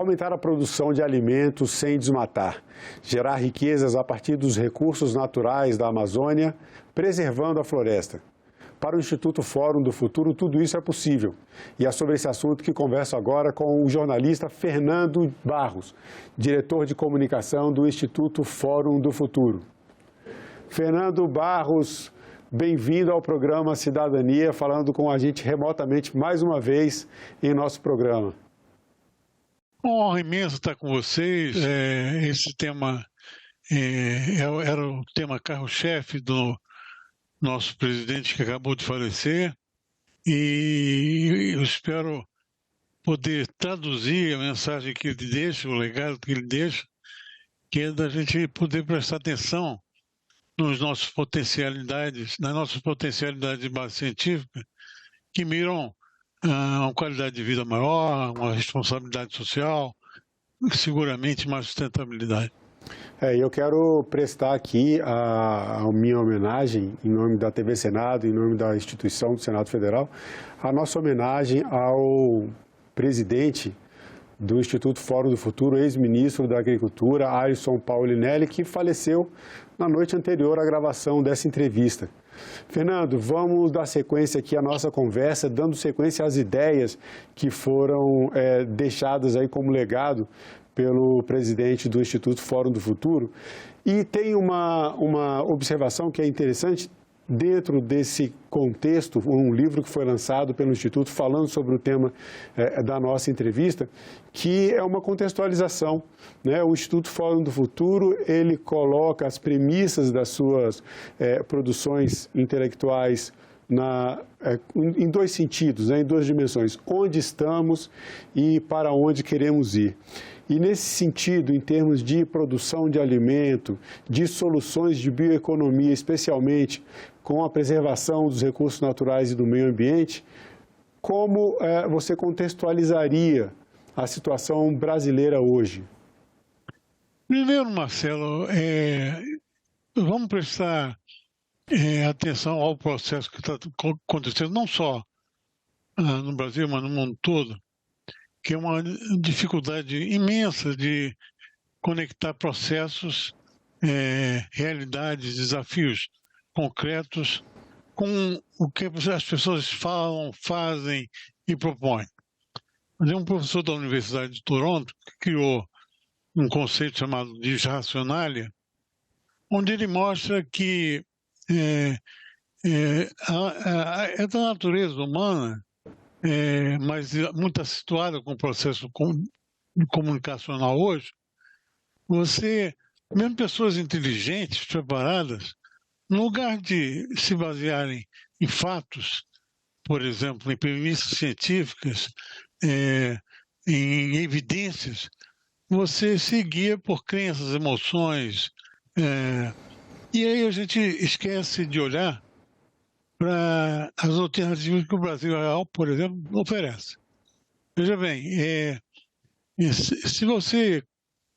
aumentar a produção de alimentos sem desmatar, gerar riquezas a partir dos recursos naturais da Amazônia, preservando a floresta. Para o Instituto Fórum do Futuro, tudo isso é possível. E é sobre esse assunto que converso agora com o jornalista Fernando Barros, diretor de comunicação do Instituto Fórum do Futuro. Fernando Barros, bem-vindo ao programa Cidadania, falando com a gente remotamente mais uma vez em nosso programa. Uma honra imensa estar com vocês. Esse tema era o tema carro-chefe do nosso presidente que acabou de falecer, e eu espero poder traduzir a mensagem que ele deixa, o legado que ele deixa, que é da gente poder prestar atenção nas nossas potencialidades de base científica, que miram uma qualidade de vida maior, uma responsabilidade social, seguramente mais sustentabilidade. Eu quero prestar aqui a minha homenagem, em nome da TV Senado, em nome da instituição do Senado Federal, a nossa homenagem ao presidente do Instituto Fórum do Futuro, ex-ministro da Agricultura, Arisson Paulinelli, que faleceu na noite anterior à gravação dessa entrevista. Fernando, vamos dar sequência aqui à nossa conversa, dando sequência às ideias que foram deixadas aí como legado pelo presidente do Instituto Fórum do Futuro. E tem uma observação que é interessante dentro desse contexto, um livro que foi lançado pelo Instituto falando sobre o tema da nossa entrevista, que é uma contextualização, né? O Instituto Fórum do Futuro, ele coloca as premissas das suas produções intelectuais em dois sentidos, né? Em duas dimensões, onde estamos e para onde queremos ir. E nesse sentido, em termos de produção de alimento, de soluções de bioeconomia, especialmente com a preservação dos recursos naturais e do meio ambiente, como você contextualizaria a situação brasileira hoje? Primeiro, Marcelo, vamos prestar atenção ao processo que está acontecendo, não só no Brasil, mas no mundo todo, que é uma dificuldade imensa de conectar processos, realidades, desafios concretos com o que as pessoas falam, fazem e propõem. Tem um professor da Universidade de Toronto que criou um conceito chamado de disracionalia, onde ele mostra que é da natureza humana, mas muito situada com o processo comunicacional hoje, mesmo pessoas inteligentes, preparadas, no lugar de se basearem em fatos, por exemplo, em premissas científicas, em evidências, você se guia por crenças, emoções, e aí a gente esquece de olhar para as alternativas que o Brasil Real, por exemplo, oferece. Veja bem, se você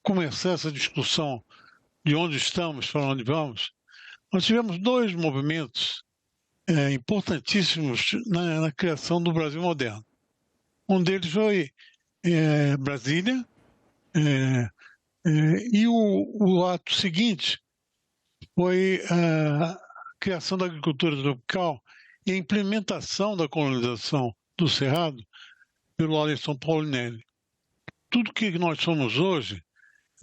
começar essa discussão de onde estamos, para onde vamos, nós tivemos dois movimentos importantíssimos na criação do Brasil moderno. Um deles foi Brasília, e o ato seguinte foi a criação da agricultura tropical e a implementação da colonização do Cerrado pelo Arisson Paulinelli. Tudo que nós somos hoje,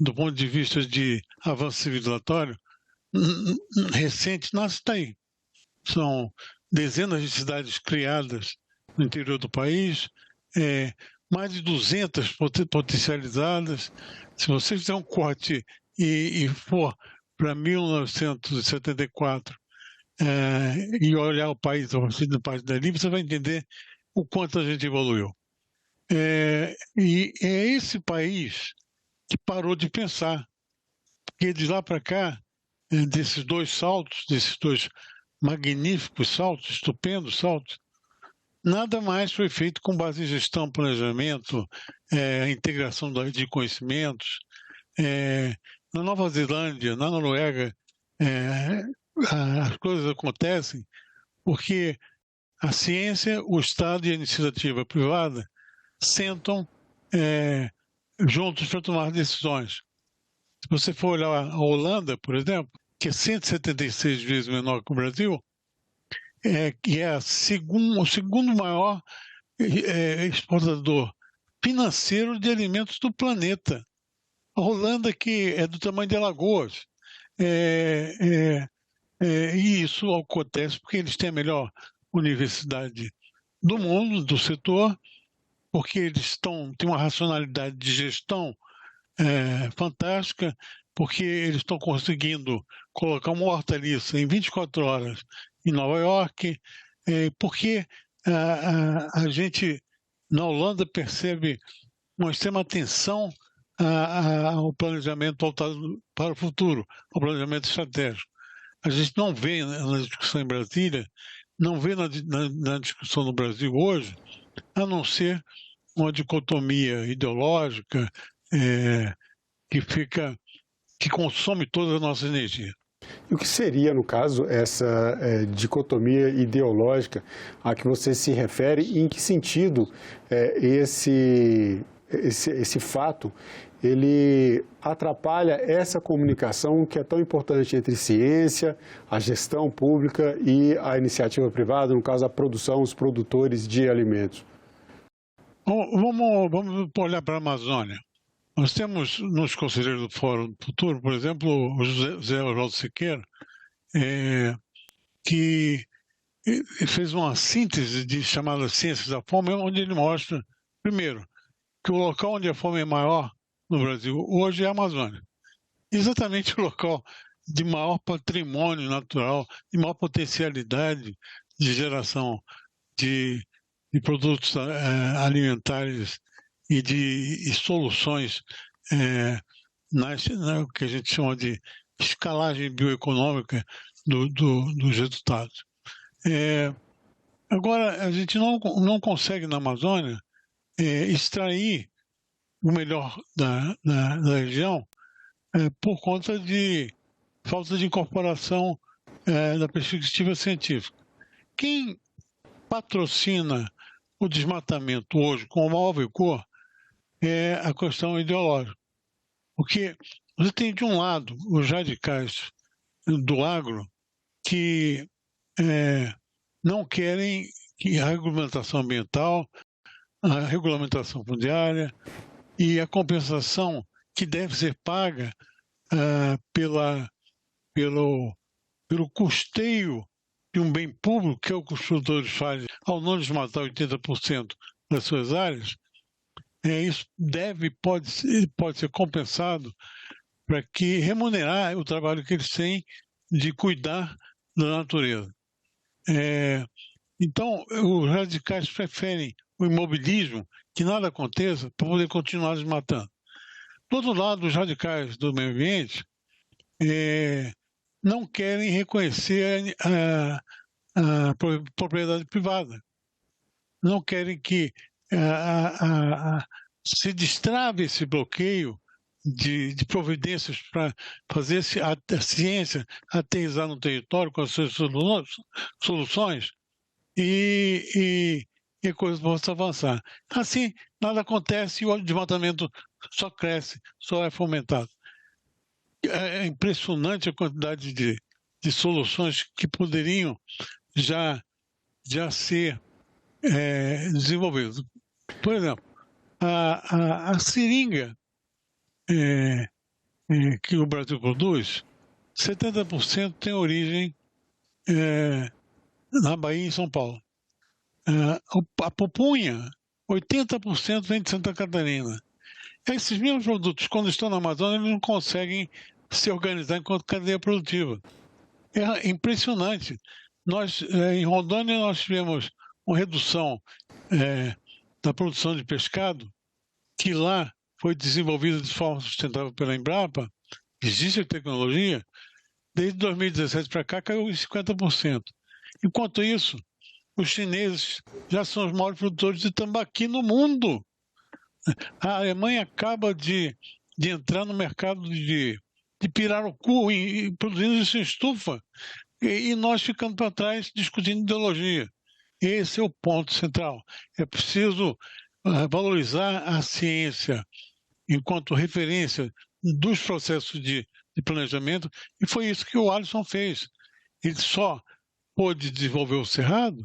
do ponto de vista de avanço civilizatório, recente, nasce daí. São dezenas de cidades criadas no interior do país, mais de 200 potencializadas. Se você fizer um corte e for para 1974 e olhar o país a partir da parte dali, você vai entender o quanto a gente evoluiu. E é esse país que parou de pensar, porque de lá para cá, desses dois saltos, desses dois magníficos saltos, estupendos saltos, nada mais foi feito com base em gestão, planejamento, integração de conhecimentos. Na Nova Zelândia, na Noruega, as coisas acontecem porque a ciência, o Estado e a iniciativa privada sentam juntos para tomar decisões. Se você for olhar a Holanda, por exemplo, que é 176 vezes menor que o Brasil, que é o segundo maior exportador financeiro de alimentos do planeta. A Holanda, que é do tamanho de Alagoas. E isso acontece porque eles têm a melhor universidade do mundo, do setor, porque eles têm uma racionalidade de gestão fantástica, porque eles estão conseguindo colocar uma hortaliça em 24 horas em Nova York, porque a gente, na Holanda, percebe uma extrema atenção ao planejamento voltado para o futuro, ao planejamento estratégico. A gente não vê na discussão em Brasília, não vê na discussão no Brasil hoje, a não ser uma dicotomia ideológica que consome toda a nossa energia. E o que seria, no caso, essa dicotomia ideológica a que você se refere e em que sentido esse fato ele atrapalha essa comunicação que é tão importante entre ciência, a gestão pública e a iniciativa privada, no caso, a produção, os produtores de alimentos? Vamos olhar para a Amazônia. Nós temos nos conselheiros do Fórum do Futuro, por exemplo, o José Oswaldo Siqueira, que fez uma síntese chamada Ciências da Fome, onde ele mostra, primeiro, que o local onde a fome é maior no Brasil hoje é a Amazônia. Exatamente o local de maior patrimônio natural, de maior potencialidade de geração de produtos alimentares e de soluções que a gente chama de escalagem bioeconômica dos resultados. Agora, a gente não consegue na Amazônia extrair o melhor da região por conta de falta de incorporação da perspectiva científica. Quem patrocina o desmatamento hoje com o maior vigor é a questão ideológica. Porque você tem, de um lado, os radicais do agro que não querem que a regulamentação ambiental, a regulamentação fundiária e a compensação que deve ser paga pelo custeio de um bem público, que é o que os produtores fazem ao não desmatar 80% das suas áreas, isso pode ser compensado para que remunerar o trabalho que eles têm de cuidar da natureza. Então, os radicais preferem o imobilismo, que nada aconteça, para poder continuar desmatando. Do outro lado, os radicais do meio ambiente não querem reconhecer a propriedade privada. Não querem que se destrave esse bloqueio de providências para fazer a ciência aterrissar no território com as suas soluções e a coisa possa avançar. Assim, nada acontece e o desmatamento só cresce, só é fomentado. É impressionante a quantidade de soluções que poderiam já ser desenvolvidas. Por exemplo, a seringa que o Brasil produz, 70% tem origem na Bahia e em São Paulo. A pupunha, 80% vem de Santa Catarina. Esses mesmos produtos, quando estão na Amazônia, eles não conseguem se organizar enquanto cadeia produtiva. É impressionante. Em Rondônia, nós tivemos uma redução da produção de pescado, que lá foi desenvolvida de forma sustentável pela Embrapa, existe a tecnologia, desde 2017 para cá caiu em 50%. Enquanto isso, os chineses já são os maiores produtores de tambaqui no mundo. A Alemanha acaba de entrar no mercado de pirarucu, produzindo isso em estufa, e nós ficamos para trás discutindo ideologia. Esse é o ponto central. É preciso valorizar a ciência enquanto referência dos processos de planejamento, e foi isso que o Alisson fez. Ele só pôde desenvolver o Cerrado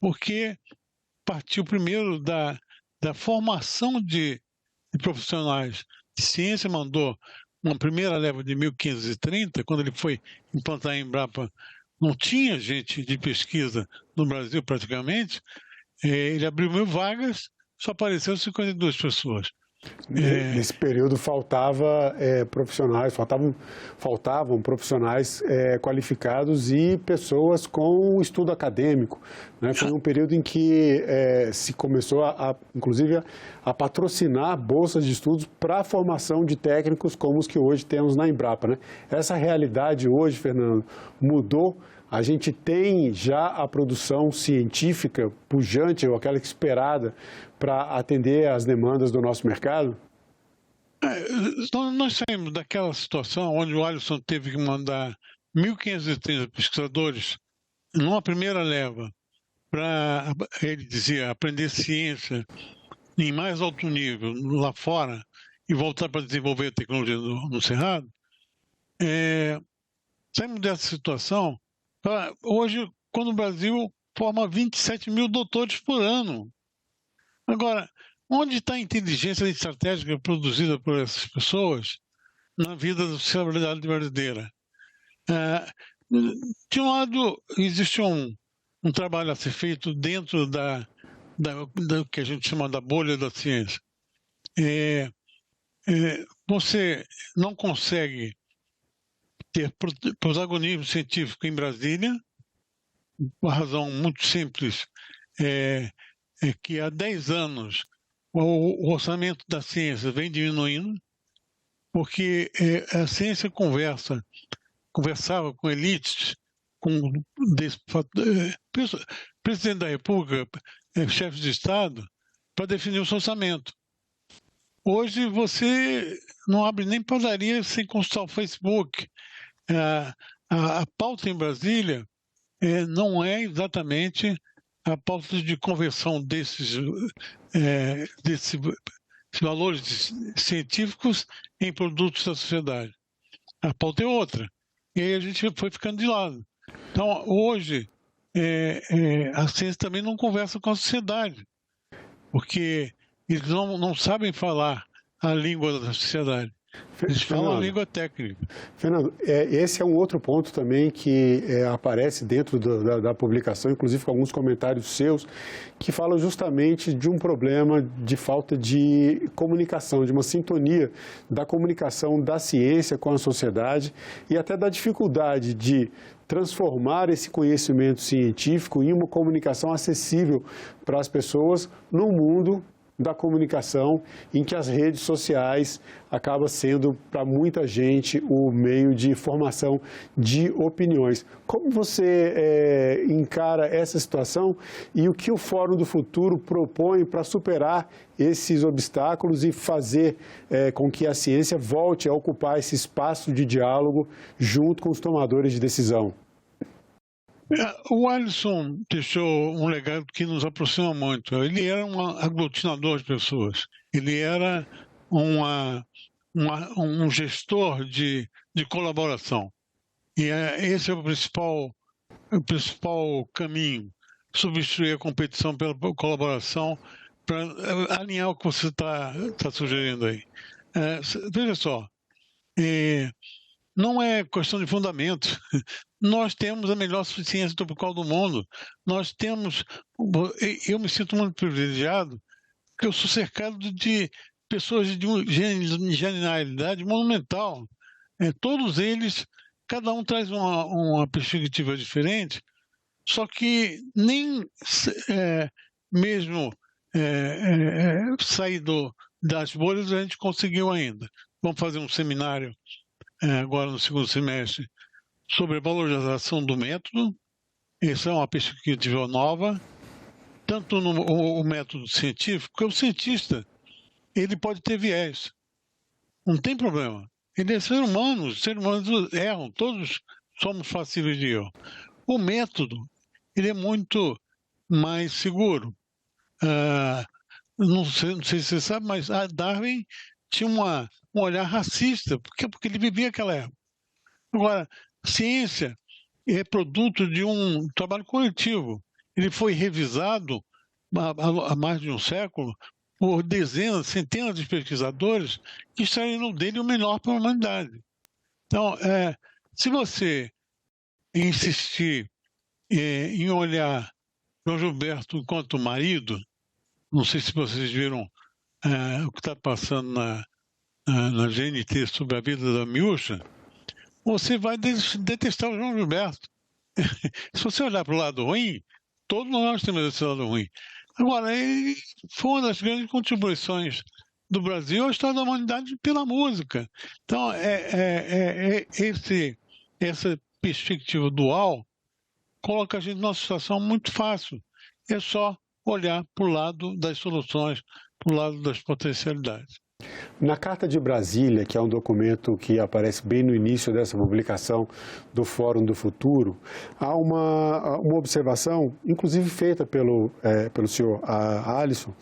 porque partiu primeiro da formação de profissionais de ciência, mandou uma primeira leva de 1530, quando ele foi implantar a Embrapa, não tinha gente de pesquisa no Brasil praticamente, ele abriu 1.000 vagas, só apareceram 52 pessoas. Nesse período faltavam profissionais qualificados e pessoas com estudo acadêmico, né? Foi um período em que se começou, inclusive, a patrocinar bolsas de estudos para a formação de técnicos como os que hoje temos na Embrapa, né? Essa realidade hoje, Fernando, mudou. A gente tem já a produção científica pujante, ou aquela esperada, para atender às demandas do nosso mercado? Nós saímos daquela situação onde o Alisson teve que mandar 1.530 pesquisadores numa primeira leva para, ele dizia, aprender ciência em mais alto nível lá fora e voltar para desenvolver a tecnologia no Cerrado. Saímos dessa situação. Hoje, quando o Brasil forma 27.000 doutores por ano. Agora, onde está a inteligência estratégica produzida por essas pessoas na vida da sociedade brasileira? De um lado, existe um trabalho a ser feito dentro da que a gente chama da bolha da ciência. Você não consegue ter protagonismo científico em Brasília, por uma razão muito simples, que há 10 anos o orçamento da ciência vem diminuindo, porque a ciência conversava com elites, com presidente da República, chefes de Estado, para definir o seu orçamento. Hoje você não abre nem padaria sem consultar o Facebook. A pauta em Brasília não é exatamente a pauta de conversão desses valores científicos em produtos da sociedade. A pauta é outra. E aí a gente foi ficando de lado. Então, hoje, a ciência também não conversa com a sociedade, porque eles não sabem falar a língua da sociedade. Eles falam a língua técnica. Fernando, esse é um outro ponto também que aparece dentro da publicação, inclusive com alguns comentários seus, que falam justamente de um problema de falta de comunicação, de uma sintonia da comunicação da ciência com a sociedade e até da dificuldade de transformar esse conhecimento científico em uma comunicação acessível para as pessoas num mundo da comunicação, em que as redes sociais acabam sendo, para muita gente, o meio de formação de opiniões. Como você encara essa situação e o que o Fórum do Futuro propõe para superar esses obstáculos e fazer com que a ciência volte a ocupar esse espaço de diálogo junto com os tomadores de decisão? O Alisson deixou um legado que nos aproxima muito. Ele era um aglutinador de pessoas. Ele era um gestor de colaboração. E esse é o principal caminho. Substituir a competição pela colaboração para alinhar o que você está sugerindo aí. Veja só, não é questão de fundamento. Nós temos a melhor ciência tropical do mundo. Eu me sinto muito privilegiado, porque eu sou cercado de pessoas de genialidade monumental. Todos eles, cada um traz uma perspectiva diferente, só que nem mesmo sair das bolhas a gente conseguiu ainda. Vamos fazer um seminário agora no segundo semestre sobre a valorização do método. Essa é uma perspectiva nova, tanto no método científico, porque o cientista ele pode ter viés, não tem problema. Ele é ser humano, os seres humanos erram, todos somos passíveis de erro. O método ele é muito mais seguro. Não sei se você sabe, mas a Darwin tinha um olhar racista, porque ele vivia aquela época. Agora, ciência é produto de um trabalho coletivo. Ele foi revisado há mais de um século por dezenas, centenas de pesquisadores que extraíram dele o melhor para a humanidade. Então, se você insistir em olhar João Gilberto enquanto marido, não sei se vocês viram o que está passando na GNT sobre a vida da Miúcha, você vai detestar o João Gilberto. Se você olhar para o lado ruim, todos nós temos esse lado ruim. Agora, ele foi uma das grandes contribuições do Brasil à história da humanidade pela música. Então, essa perspectiva dual coloca a gente numa situação muito fácil. É só olhar para o lado das soluções, para o lado das potencialidades. Na Carta de Brasília, que é um documento que aparece bem no início dessa publicação do Fórum do Futuro, há uma observação, inclusive feita pelo senhor Alisson,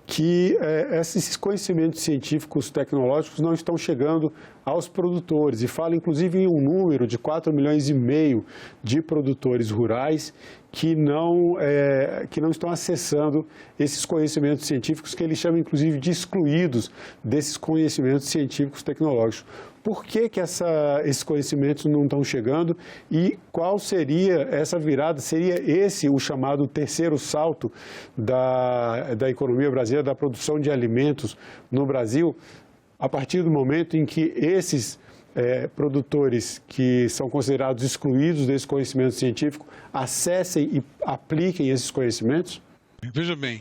que esses conhecimentos científicos tecnológicos não estão chegando aos produtores, e fala inclusive em um número de 4,5 milhões de produtores rurais que não estão acessando esses conhecimentos científicos, que ele chama inclusive de excluídos desses conhecimentos científicos tecnológicos. Por que esses conhecimentos não estão chegando e qual seria essa virada? Seria esse o chamado terceiro salto da economia brasileira, da produção de alimentos no Brasil, a partir do momento em que esses produtores que são considerados excluídos desse conhecimento científico acessem e apliquem esses conhecimentos? Veja bem,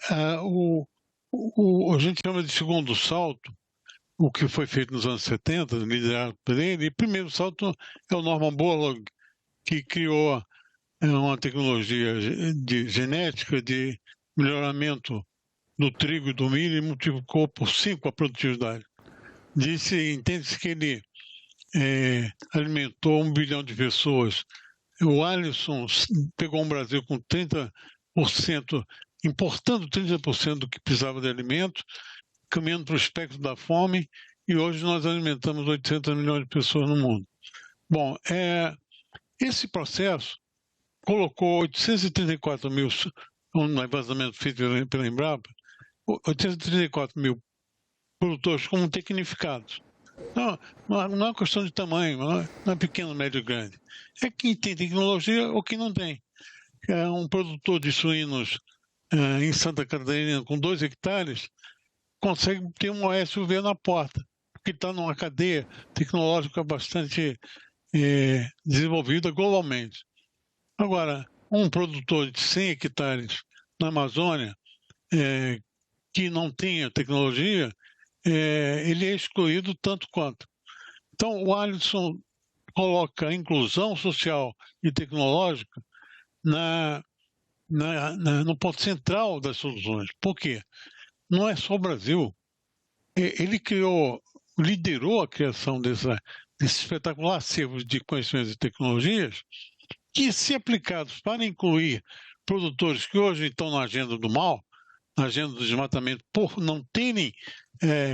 a gente chama de segundo salto o que foi feito nos anos 70, liderado por ele, e o primeiro salto é o Norman Borlaug, que criou uma tecnologia de genética de melhoramento do trigo e do milho e multiplicou por 5 a produtividade. Entende-se que ele alimentou 1 bilhão de pessoas. O Alisson pegou um Brasil com 30%, importando 30% do que precisava de alimento, caminhando para o espectro da fome, e hoje nós alimentamos 800 milhões de pessoas no mundo. Bom, esse processo colocou 834 mil, no vazamento feito pela Embrapa, 834 mil produtores como tecnificados. Não é uma questão de tamanho, não é pequeno, médio, grande. É quem tem tecnologia ou quem não tem. Um produtor de suínos em Santa Catarina com 2 hectares consegue ter um OSUV na porta, porque está numa cadeia tecnológica bastante desenvolvida globalmente. Agora, um produtor de 100 hectares na Amazônia, que não tenha tecnologia, ele é excluído tanto quanto. Então, o Alisson coloca a inclusão social e tecnológica no ponto central das soluções. Por quê? Não é só o Brasil. Ele liderou a criação desse espetacular acervo de conhecimentos e tecnologias que, se aplicados para incluir produtores que hoje estão na agenda do mal, na agenda do desmatamento, por não terem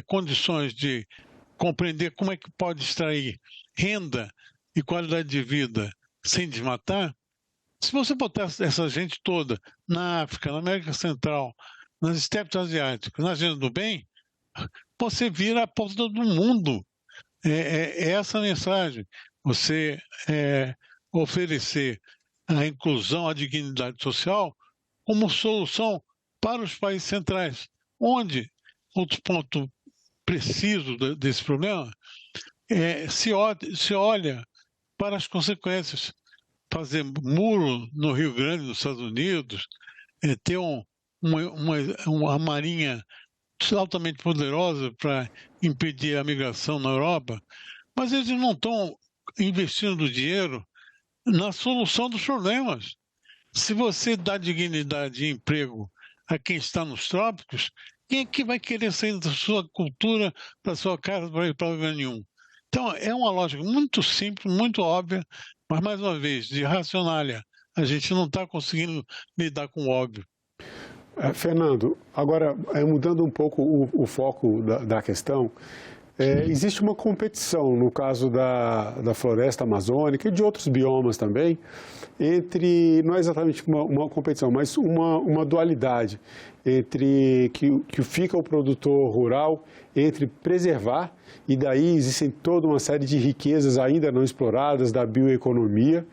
condições de compreender como é que pode extrair renda e qualidade de vida sem desmatar, se você botar essa gente toda na África, na América Central, nas estepes asiáticas, na agenda do bem, você vira a porta do mundo. É essa a mensagem. Você oferecer a inclusão, a dignidade social como solução para os países centrais, onde, outro ponto preciso desse problema, se olha para as consequências. Fazer muro no Rio Grande, nos Estados Unidos, ter uma marinha altamente poderosa para impedir a migração na Europa, mas eles não estão investindo dinheiro na solução dos problemas. Se você dá dignidade e emprego a quem está nos trópicos, quem é que vai querer sair da sua cultura, da sua casa, para ir para lugar nenhum? Então, é uma lógica muito simples, muito óbvia, mas, mais uma vez, de racionalha. A gente não está conseguindo lidar com o óbvio. Fernando, agora, mudando um pouco o foco da questão, existe uma competição, no caso da floresta amazônica e de outros biomas também, não é exatamente uma competição, mas uma dualidade entre que fica o produtor rural entre preservar, e daí existem toda uma série de riquezas ainda não exploradas da bioeconomia,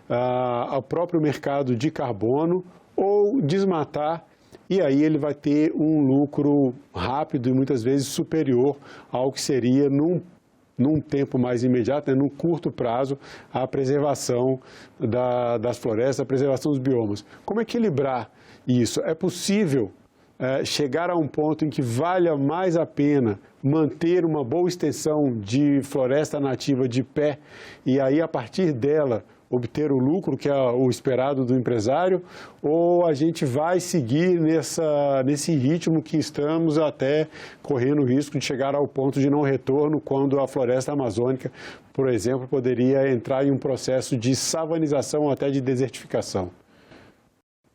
ao próprio mercado de carbono, ou desmatar, e aí ele vai ter um lucro rápido e muitas vezes superior ao que seria num tempo mais imediato, num curto prazo, a preservação das florestas, a preservação dos biomas. Como equilibrar isso? É possível chegar a um ponto em que valha mais a pena manter uma boa extensão de floresta nativa de pé e aí, a partir dela, obter o lucro que é o esperado do empresário, ou a gente vai seguir nesse ritmo que estamos até correndo o risco de chegar ao ponto de não retorno, quando a floresta amazônica, por exemplo, poderia entrar em um processo de savanização ou até de desertificação?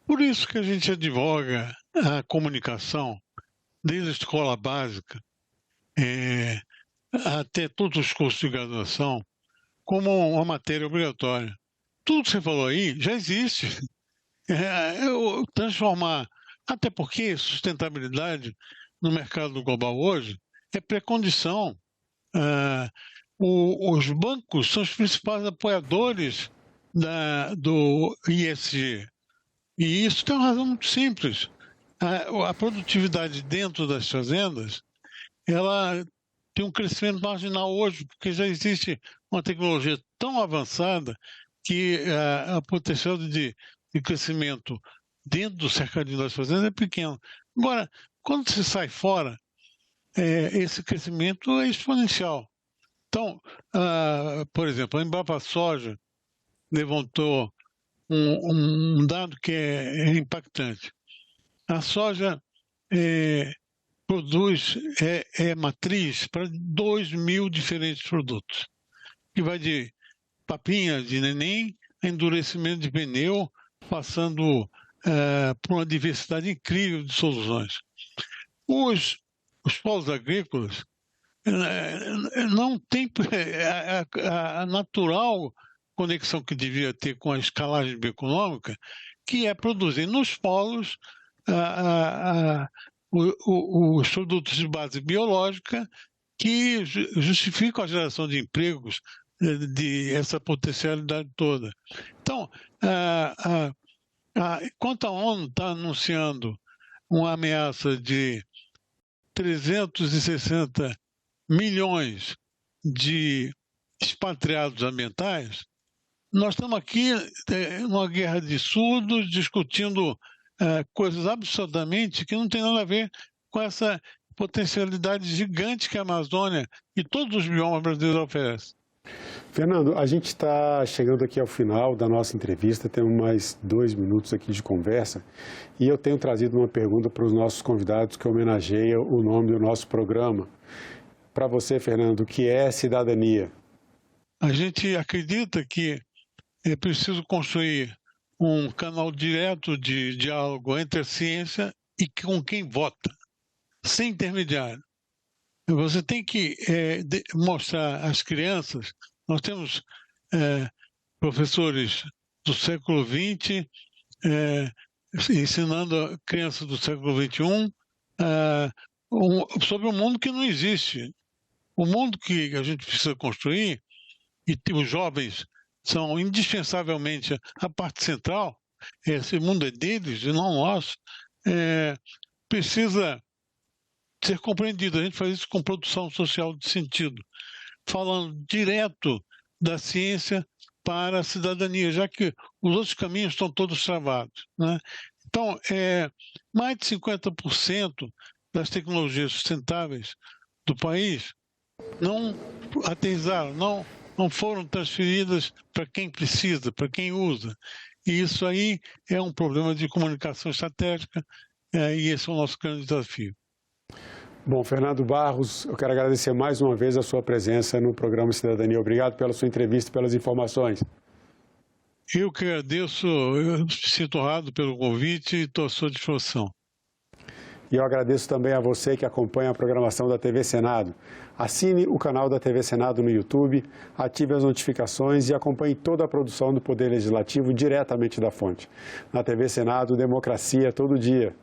Por isso que a gente advoga a comunicação, desde a escola básica até todos os cursos de graduação, como uma matéria obrigatória. Tudo que você falou aí já existe. Transformar, até porque sustentabilidade no mercado global hoje é pré-condição. Os bancos são os principais apoiadores do ESG. E isso tem uma razão muito simples. A produtividade dentro das fazendas, ela tem um crescimento marginal hoje, porque já existe uma tecnologia tão avançada que o potencial de crescimento dentro do cercadinho das fazendas é pequeno. Agora, quando se sai fora, esse crescimento é exponencial. Então, por exemplo, a Embrapa Soja levantou um dado que é impactante. A soja produz, matriz para 2.000 diferentes produtos, que vai de papinha de neném a endurecimento de pneu, passando por uma diversidade incrível de soluções. Os polos agrícolas não têm a natural conexão que devia ter com a escalagem bioeconômica, que é produzir nos polos os produtos de base biológica que justificam a geração de empregos, de essa potencialidade toda. Então, enquanto a ONU está anunciando uma ameaça de 360 milhões de expatriados ambientais, nós estamos aqui numa guerra de surdos, discutindo coisas absurdamente que não tem nada a ver com essa potencialidade gigante que a Amazônia e todos os biomas brasileiros oferecem. Fernando, a gente está chegando aqui ao final da nossa entrevista, temos mais 2 minutos aqui de conversa, e eu tenho trazido uma pergunta para os nossos convidados que homenageia o nome do nosso programa. Para você, Fernando, o que é cidadania? A gente acredita que é preciso construir um canal direto de diálogo entre a ciência e com quem vota, sem intermediário. Você tem que mostrar às crianças. Nós temos professores do século XX ensinando a crianças do século XXI sobre um mundo que não existe. O mundo que a gente precisa construir, e os jovens são indispensavelmente a parte central, esse mundo é deles e não nosso, precisa ser compreendido. A gente faz isso com produção social de sentido, falando direto da ciência para a cidadania, já que os outros caminhos estão todos travados, né? Então, mais de 50% das tecnologias sustentáveis do país não aterrissaram, não foram transferidas para quem precisa, para quem usa. E isso aí é um problema de comunicação estratégica, e esse é o nosso grande desafio. Bom, Fernando Barros, eu quero agradecer mais uma vez a sua presença no programa Cidadania. Obrigado pela sua entrevista e pelas informações. Eu que agradeço, eu me sinto honrado pelo convite e estou à sua disposição. E eu agradeço também a você que acompanha a programação da TV Senado. Assine o canal da TV Senado no YouTube, ative as notificações e acompanhe toda a produção do Poder Legislativo diretamente da fonte. Na TV Senado, democracia todo dia.